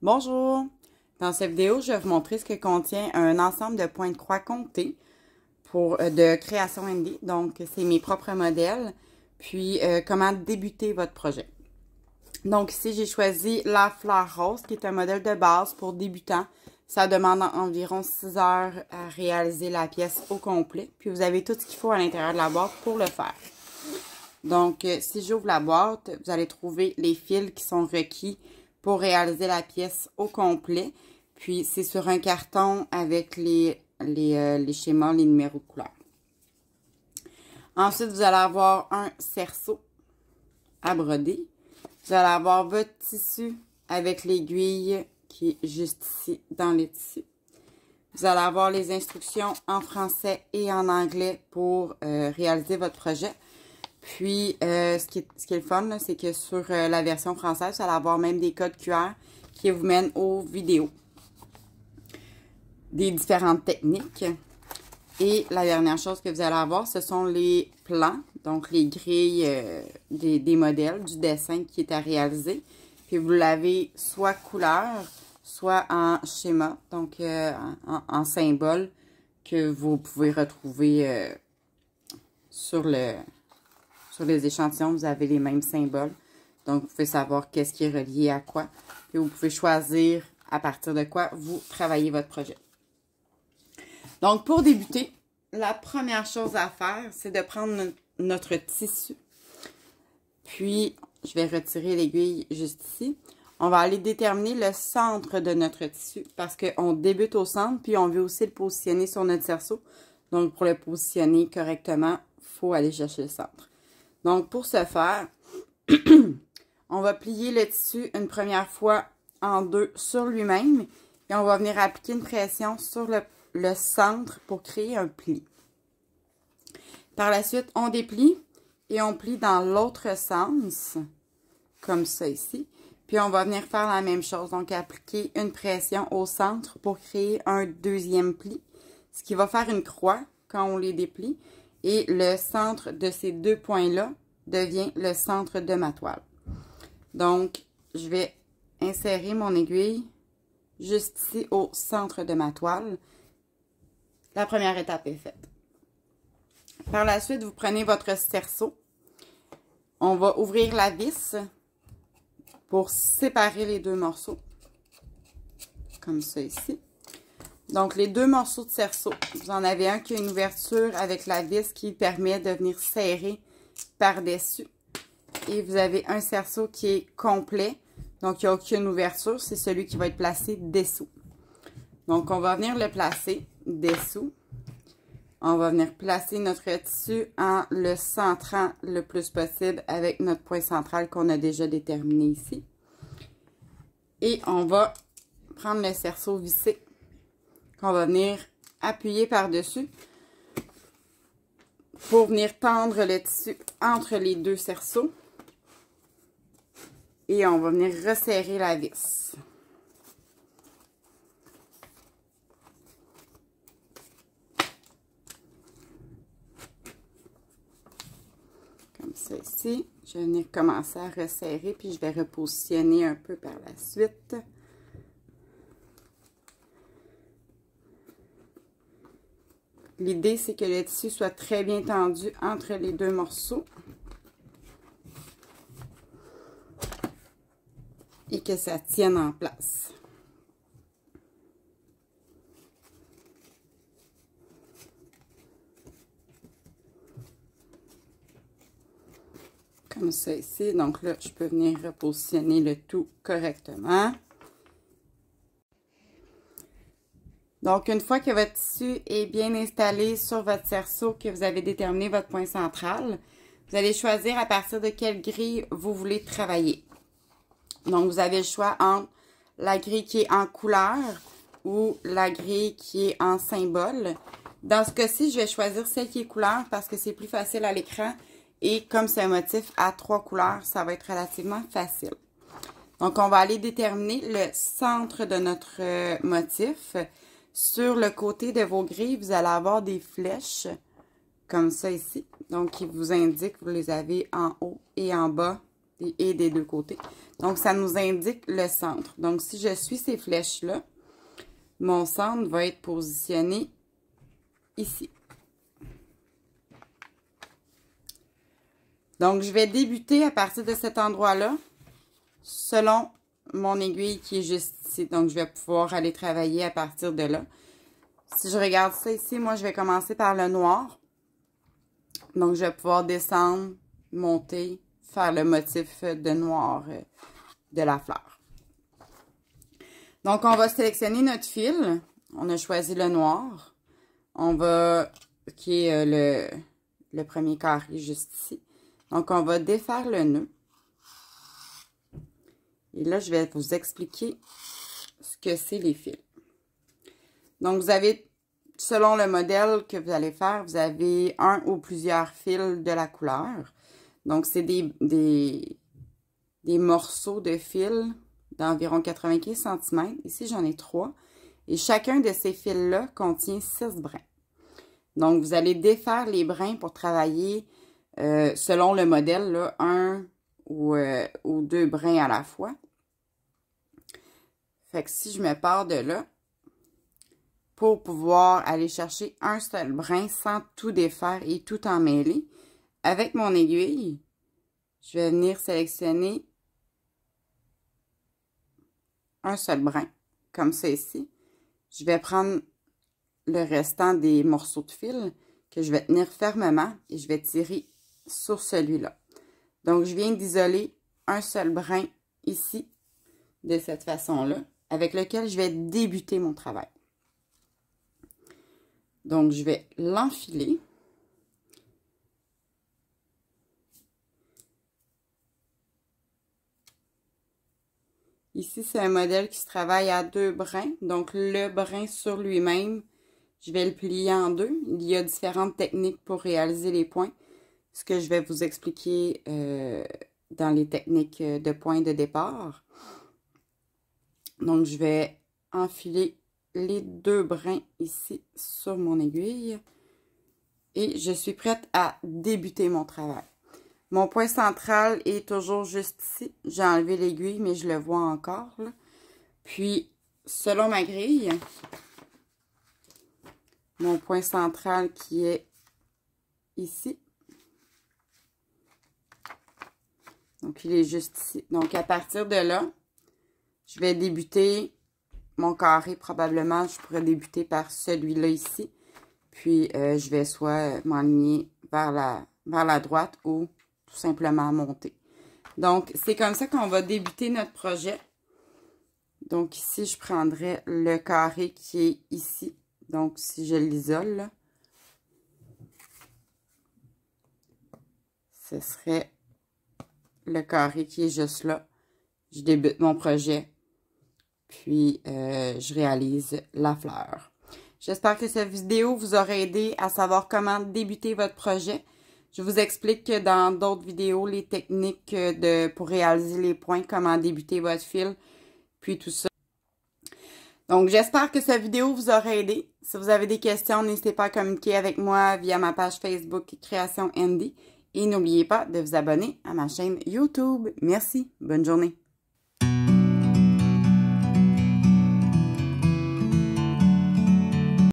Bonjour! Dans cette vidéo, je vais vous montrer ce que contient un ensemble de points de croix comptés de création indé. Donc, c'est mes propres modèles, puis comment débuter votre projet. Donc, ici, j'ai choisi la fleur rose, qui est un modèle de base pour débutants. Ça demande environ 6 heures à réaliser la pièce au complet. Puis, vous avez tout ce qu'il faut à l'intérieur de la boîte pour le faire. Donc, si j'ouvre la boîte, vous allez trouver les fils qui sont requis pour réaliser la pièce au complet. Puis, c'est sur un carton avec les schémas, les numéros de couleur. Ensuite, vous allez avoir un cerceau à broder. Vous allez avoir votre tissu avec l'aiguille qui est juste ici dans le tissu. Vous allez avoir les instructions en français et en anglais pour réaliser votre projet. Puis, ce qui est le fun, c'est que sur la version française, vous allez avoir même des codes QR qui vous mènent aux vidéos des différentes techniques. Et la dernière chose que vous allez avoir, ce sont les plans, donc les grilles des modèles, du dessin qui est à réaliser. Puis, vous l'avez soit couleur, soit en schéma, donc en symbole que vous pouvez retrouver sur les échantillons, vous avez les mêmes symboles. Donc, vous pouvez savoir qu'est-ce qui est relié à quoi. Puis, vous pouvez choisir à partir de quoi vous travaillez votre projet. Donc, pour débuter, la première chose à faire, c'est de prendre notre tissu. Puis, je vais retirer l'aiguille juste ici. On va aller déterminer le centre de notre tissu parce qu'on débute au centre, puis on veut aussi le positionner sur notre cerceau. Donc, pour le positionner correctement, il faut aller chercher le centre. Donc, pour ce faire, on va plier le tissu une première fois en deux sur lui-même et on va venir appliquer une pression sur le centre pour créer un pli. Par la suite, on déplie et on plie dans l'autre sens, comme ça ici. Puis, on va venir faire la même chose, donc appliquer une pression au centre pour créer un deuxième pli, ce qui va faire une croix quand on les déplie. Et le centre de ces deux points-là devient le centre de ma toile. Donc, je vais insérer mon aiguille juste ici au centre de ma toile. La première étape est faite. Par la suite, vous prenez votre cerceau. On va ouvrir la vis pour séparer les deux morceaux. Comme ça ici. Donc, les deux morceaux de cerceau, vous en avez un qui a une ouverture avec la vis qui permet de venir serrer par-dessus. Et vous avez un cerceau qui est complet, donc il n'y a aucune ouverture, c'est celui qui va être placé dessous. Donc, on va venir le placer dessous. On va venir placer notre tissu en le centrant le plus possible avec notre point central qu'on a déjà déterminé ici. Et on va prendre le cerceau vissé qu'on va venir appuyer par-dessus pour venir tendre le tissu entre les deux cerceaux. Et on va venir resserrer la vis. Comme ça ici. Je vais venir commencer à resserrer, puis je vais repositionner un peu par la suite. L'idée, c'est que le tissu soit très bien tendu entre les deux morceaux. Et que ça tienne en place. Comme ça ici. Donc là, je peux venir repositionner le tout correctement. Donc, une fois que votre tissu est bien installé sur votre cerceau, que vous avez déterminé votre point central, vous allez choisir à partir de quelle grille vous voulez travailler. Donc, vous avez le choix entre la grille qui est en couleur ou la grille qui est en symbole. Dans ce cas-ci, je vais choisir celle qui est couleur parce que c'est plus facile à l'écran. Et comme c'est un motif à 3 couleurs, ça va être relativement facile. Donc, on va aller déterminer le centre de notre motif. Sur le côté de vos grilles, vous allez avoir des flèches comme ça ici. Donc, qui vous indiquent que vous les avez en haut et en bas et des deux côtés. Donc, ça nous indique le centre. Donc, si je suis ces flèches-là, mon centre va être positionné ici. Donc, je vais débuter à partir de cet endroit-là, selon mon aiguille qui est juste ici. Donc, je vais pouvoir aller travailler à partir de là. Si je regarde ça ici, moi, je vais commencer par le noir. Donc, je vais pouvoir descendre, monter, faire le motif de noir de la fleur. Donc, on va sélectionner notre fil. On a choisi le noir. On va, qui est le premier carré juste ici. Donc, on va défaire le nœud. Et là, je vais vous expliquer ce que c'est les fils. Donc, vous avez, selon le modèle que vous allez faire, vous avez un ou plusieurs fils de la couleur. Donc, c'est des morceaux de fil d'environ 95 cm. Ici, j'en ai 3. Et chacun de ces fils-là contient 6 brins. Donc, vous allez défaire les brins pour travailler selon le modèle, là, un ou 2 brins à la fois. Fait que si je me pars de là, pour pouvoir aller chercher un seul brin sans tout défaire et tout emmêler, avec mon aiguille, je vais venir sélectionner un seul brin, comme ça ici. Je vais prendre le restant des morceaux de fil que je vais tenir fermement et je vais tirer sur celui-là. Donc, je viens d'isoler un seul brin ici, de cette façon-là, avec lequel je vais débuter mon travail. Donc, je vais l'enfiler. Ici, c'est un modèle qui se travaille à 2 brins. Donc, le brin sur lui-même, je vais le plier en 2. Il y a différentes techniques pour réaliser les points. Ce que je vais vous expliquer dans les techniques de points de départ. Donc, je vais enfiler les 2 brins ici sur mon aiguille. Et je suis prête à débuter mon travail. Mon point central est toujours juste ici. J'ai enlevé l'aiguille, mais je le vois encore, là. Puis, selon ma grille, mon point central qui est ici. Donc, il est juste ici. Donc, à partir de là, je vais débuter mon carré. Probablement, je pourrais débuter par celui-là ici. Puis, je vais soit m'enligner vers la droite ou tout simplement monter. Donc, c'est comme ça qu'on va débuter notre projet. Donc, ici, je prendrai le carré qui est ici. Donc, si je l'isole, là, ce serait le carré qui est juste là. Je débute mon projet. Puis, je réalise la fleur. J'espère que cette vidéo vous aura aidé à savoir comment débuter votre projet. Je vous explique dans d'autres vidéos les techniques pour réaliser les points, comment débuter votre fil, puis tout ça. Donc, j'espère que cette vidéo vous aura aidé. Si vous avez des questions, n'hésitez pas à communiquer avec moi via ma page Facebook Création Andy. Et n'oubliez pas de vous abonner à ma chaîne YouTube. Merci. Bonne journée.